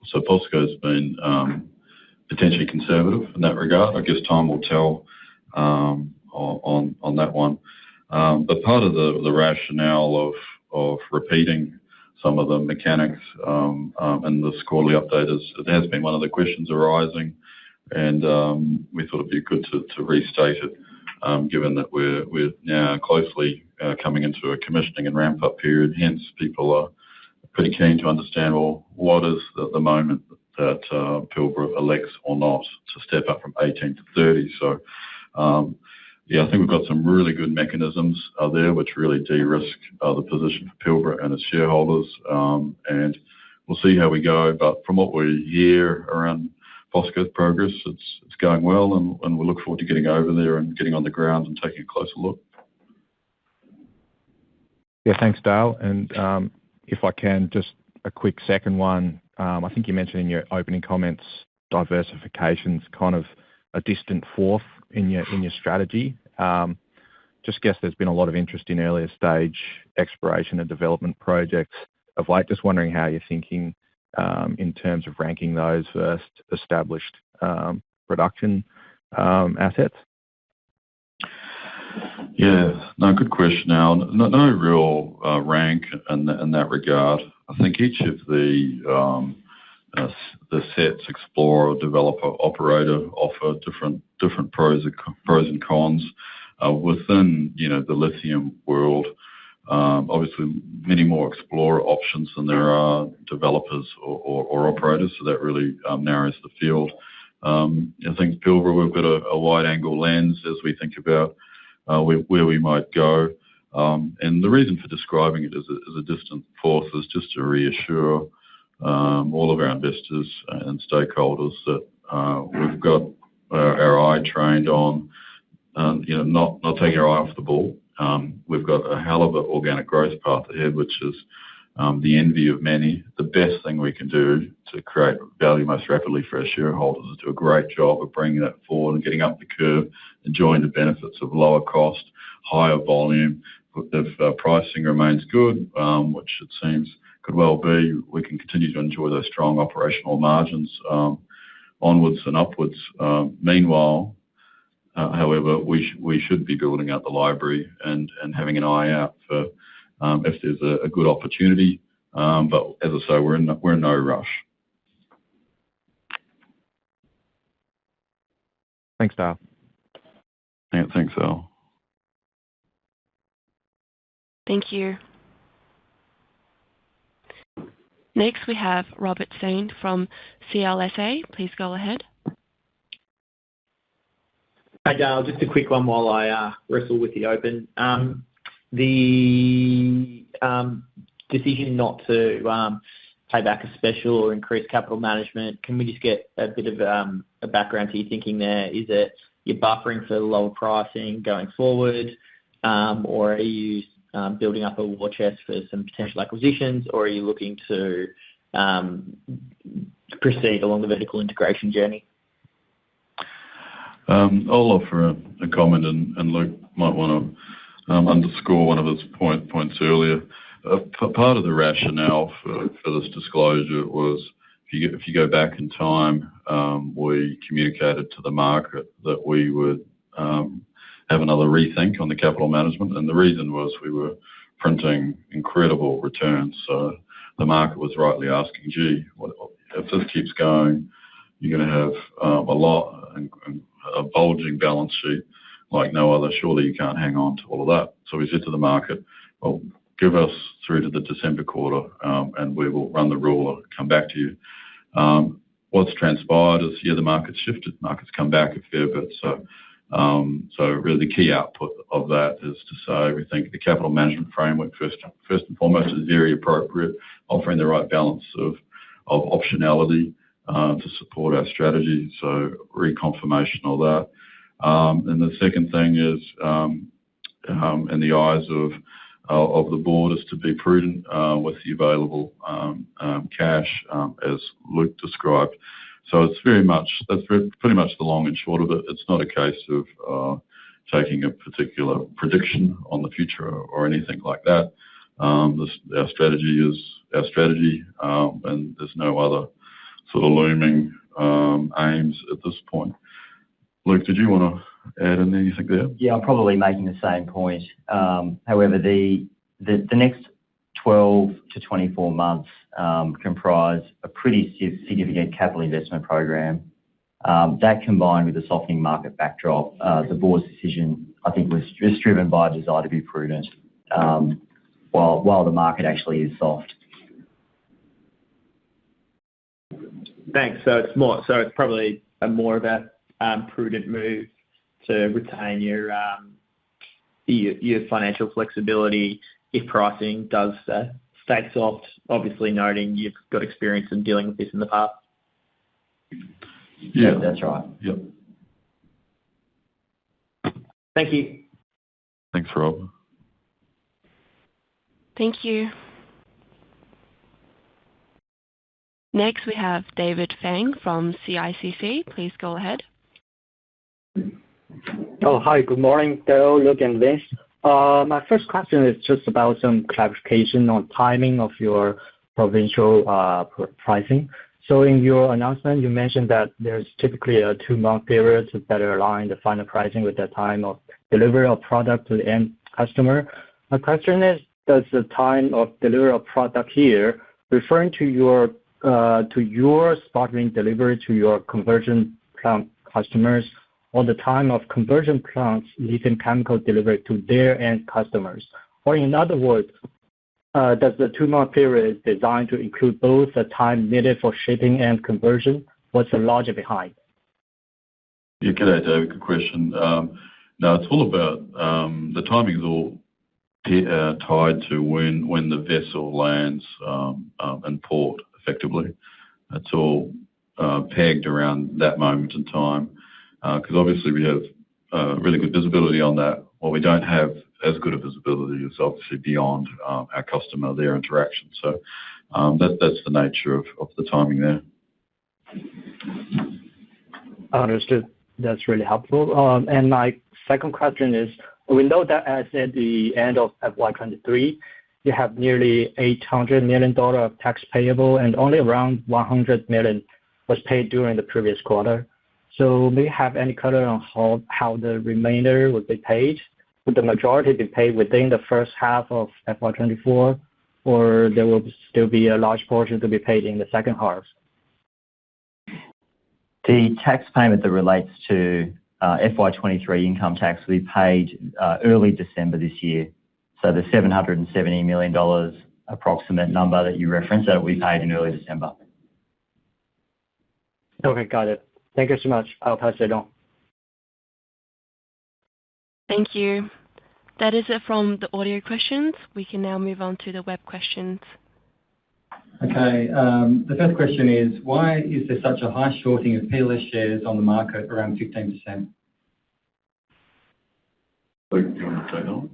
So POSCO's been potentially conservative in that regard. I guess time will tell on that one. But part of the rationale of repeating some of the mechanics in this quarterly update is it has been one of the questions arising, and we thought it'd be good to restate it, given that we're now closely coming into a commissioning and ramp-up period. Hence, people are pretty keen to understand, well, what is the moment that Pilbara elects or not to step up from 18 to 30. So, yeah, I think we've got some really good mechanisms there which really de-risk the position for Pilbara and its shareholders. And we'll see how we go. But from what we hear around POSCO's progress, it's going well, and we look forward to getting over there and getting on the ground and taking a closer look. Yeah, thanks, Dale. And if I can, just a quick second one. I think you mentioned in your opening comments, diversification's kind of a distant fourth in your strategy. Just guess there's been a lot of interest in earlier stage exploration and development projects of late. Just wondering how you're thinking in terms of ranking those versus established production assets. Yeah. No, good question, Al. No real rank in that regard. I think each of the sets, explorer, developer, operator, offer different pros and cons within the lithium world. Obviously, many more explorer options than there are developers or operators, so that really narrows the field. I think Pilbara, we've got a wide-angle lens as we think about where we might go. And the reason for describing it as a distant fourth is just to reassure all of our investors and stakeholders that we've got our eye trained on not taking our eye off the ball. We've got a hell of an organic growth path ahead, which is the envy of many. The best thing we can do to create value most rapidly for our shareholders is do a great job of bringing that forward and getting up the curve, enjoying the benefits of lower cost, higher volume. If pricing remains good, which it seems could well be, we can continue to enjoy those strong operational margins onwards and upwards. Meanwhile, however, we should be building out the library and having an eye out for if there's a good opportunity. But as I say, we're in no rush. Thanks, Dale. Yeah, thanks, Al. Thank you. Next, we have Robert Sain from CLSA. Please go ahead. Hi, Dale. Just a quick one while I wrestle with the open. The decision not to pay back a special or increase capital management, can we just get a bit of a background to your thinking there? Is it you're buffering for lower pricing going forward, or are you building up a war chest for some potential acquisitions, or are you looking to proceed along the vertical integration journey? I'll offer a comment, and Luke might want to underscore one of his points earlier. Part of the rationale for this disclosure was if you go back in time, we communicated to the market that we would have another rethink on the capital management, and the reason was we were printing incredible returns. So the market was rightly asking, gee, if this keeps going, you're going to have a bulging balance sheet like no other. Surely you can't hang on to all of that. So we said to the market, well, give us through to the December quarter, and we will run the ruler, come back to you. What's transpired is, the market's shifted. Market's come back a fair bit. So really the key output of that is to say we think the capital management framework first and foremost is very appropriate, offering the right balance of optionality to support our strategy. So reconfirmation of that. And the second thing is, in the eyes of the board, is to be prudent with the available cash, as Luke described. So pretty much the long and short of it. It's not a case of taking a particular prediction on the future or anything like that. Our strategy is our strategy, and there's no other sort of looming aims at this point. Luke, did you want to add anything there? Yeah, I'm probably making the same point. However, the next 12 to 24 months comprise a pretty significant capital investment program. That combined with the softening market backdrop, the board's decision, I think, was just driven by a desire to be prudent while the market actually is soft. Thanks. So it's probably more of a prudent move to retain your financial flexibility if pricing does stay soft, obviously noting you've got experience in dealing with this in the past. Yeah, that's right. Yep. Thank you. Thanks, Rob. Thank you. Next, we have David Fang from CICC. Please go ahead. Oh, hi. Good morning, Dale, Luke, and Vince. My first question is just about some clarification on timing of your provincial pricing. So in your announcement, you mentioned that there's typically a 2-month period to better align the final pricing with the time of delivery of product to the end customer. My question is, does the time of delivery of product here referring to your spodumene delivery to your conversion plant customers, or the time of conversion plants lithium chemical delivery to their end customers? Or in other words, does the 2-month period designed to include both the time needed for shipping and conversion? What's the logic behind? Yeah, g'day, David. Good question. No, it's all about the timing is all tied to when the vessel lands in port, effectively. It's all pegged around that moment in time, because obviously we have really good visibility on that. What we don't have as good a visibility is obviously beyond our customer, their interaction. So that's the nature of the timing there. Understood. That's really helpful. And my second question is, we know that as at the end of FY23, you have nearly $800 million of tax payable, and only around $100 million was paid during the previous quarter. So may you have any color on how the remainder would be paid? Would the majority be paid within the first half of FY24, or there will still be a large portion to be paid in the second half? The tax payment that relates to FY23 income tax will be paid early December this year. So the $770 million approximate number that you referenced, that will be paid in early December. Okay, got it. Thank you so much. I'll pass it on. Thank you. That is it from the audio questions. We can now move on to the web questions. Okay. The first question is, why is there such a high shorting of PLS shares on the market, around 15%? Luke, do you want to take that one?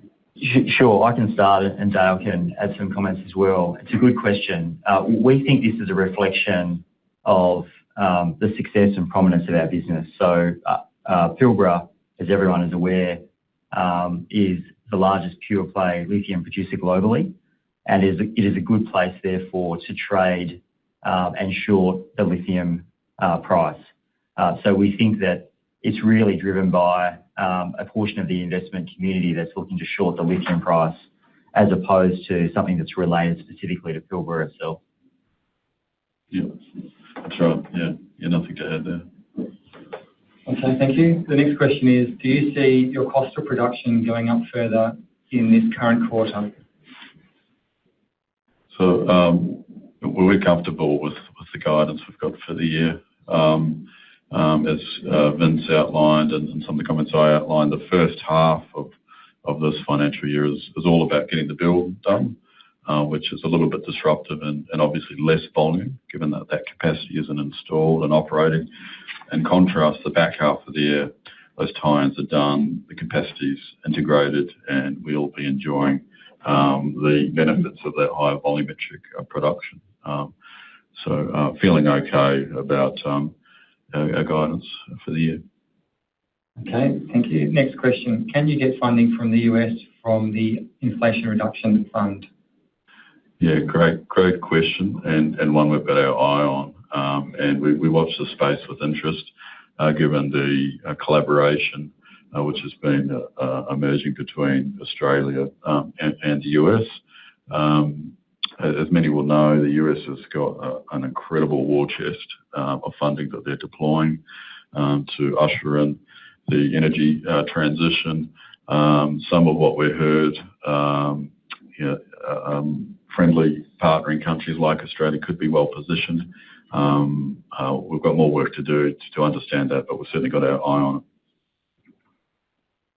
Sure, I can start it and Dale can add some comments as well. It's a good question. We think this is a reflection of the success and prominence of our business. So Pilbara, as everyone is aware, is the largest pure play lithium producer globally, and it is a good place therefore to trade and short the lithium price. So we think that it's really driven by a portion of the investment community that's looking to short the lithium price, as opposed to something that's related specifically to Pilbara itself. Yeah, that's right. Yeah, nothing to add there. Okay, thank you. The next question is, do you see your cost of production going up further in this current quarter? So we're comfortable with the guidance we've got for the year. As Vince outlined and some of the comments I outlined, the first half of this financial year is all about getting the build done, which is a little bit disruptive and obviously less volume, given that capacity isn't installed and operating. In contrast, the back half of the year, those tie-ins are done, the capacity's integrated, and we'll be enjoying the benefits of that higher volumetric production. So feeling okay about our guidance for the year. Okay, thank you. Next question. Can you get funding from the US from the Inflation Reduction Fund? Yeah, great question, and one we've got our eye on. And we watch the space with interest, given the collaboration which has been emerging between Australia and the US. As many will know, the US has got an incredible war chest of funding that they're deploying to usher in the energy transition. Some of what we heard, friendly partnering countries like Australia could be well positioned. We've got more work to do to understand that, but we've certainly got our eye on it.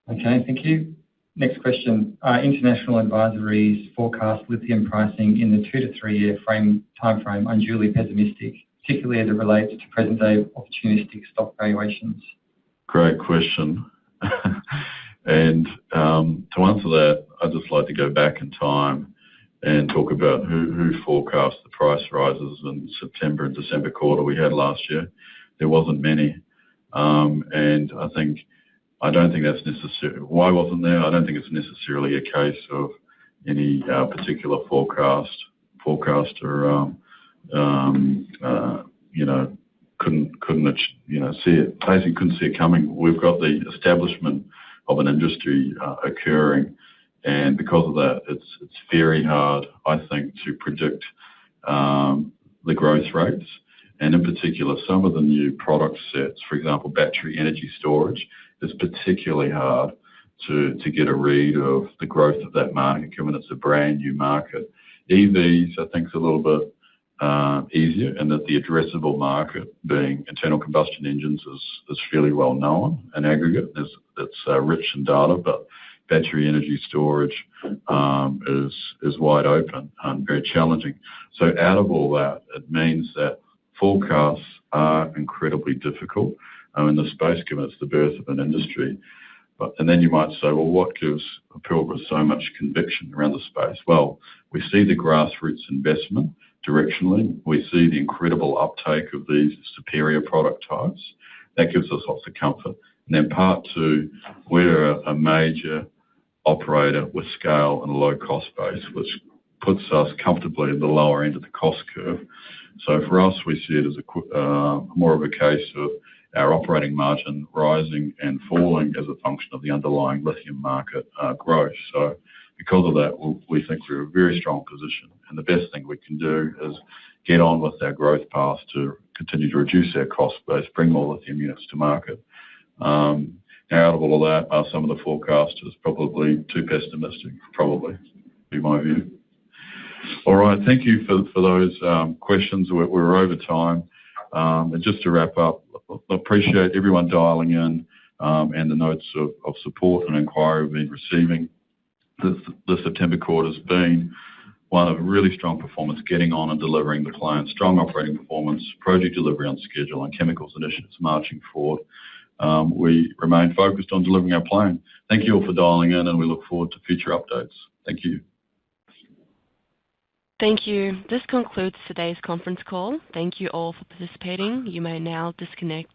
Okay, thank you. Next question. International advisories forecast lithium pricing in the 2 to 3 year time frame unduly pessimistic, particularly as it relates to present day opportunistic stock valuations? Great question. And to answer that, I'd just like to go back in time and talk about who forecast the price rises in September and December quarter we had last year. There wasn't many. And I don't think that's necessary. Why wasn't there? I don't think it's necessarily a case of any particular forecaster couldn't see it. Basically, couldn't see it coming. We've got the establishment of an industry occurring, and because of that, it's very hard, I think, to predict the growth rates. And in particular, some of the new product sets, for example, battery energy storage, is particularly hard to get a read of the growth of that market, given it's a brand new market. EVs, I think, is a little bit easier, and that the addressable market, being internal combustion engines, is fairly well known in aggregate. It's rich in data, but battery energy storage is wide open and very challenging. So out of all that, it means that forecasts are incredibly difficult in the space, given it's the birth of an industry. And then you might say, well, what gives Pilbara so much conviction around the space? Well, we see the grassroots investment directionally. We see the incredible uptake of these superior product types. That gives us lots of comfort. And then part two, we're a major operator with scale and a low cost base, which puts us comfortably at the lower end of the cost curve. So for us, we see it as more of a case of our operating margin rising and falling as a function of the underlying lithium market growth. So because of that, we think we're in a very strong position. And the best thing we can do is get on with our growth path to continue to reduce our cost base, bring more lithium units to market. Now, out of all of that, are some of the forecasters probably too pessimistic? Probably, be my view. All right, thank you for those questions. We're over time. And just to wrap up, I appreciate everyone dialing in and the notes of support and inquiry we've been receiving. The September quarter has been one of really strong performance, getting on and delivering the plan, strong operating performance, project delivery on schedule, and chemicals initiatives marching forward. We remain focused on delivering our plan. Thank you all for dialing in, and we look forward to future updates. Thank you. Thank you. This concludes today's conference call. Thank you all for participating. You may now disconnect.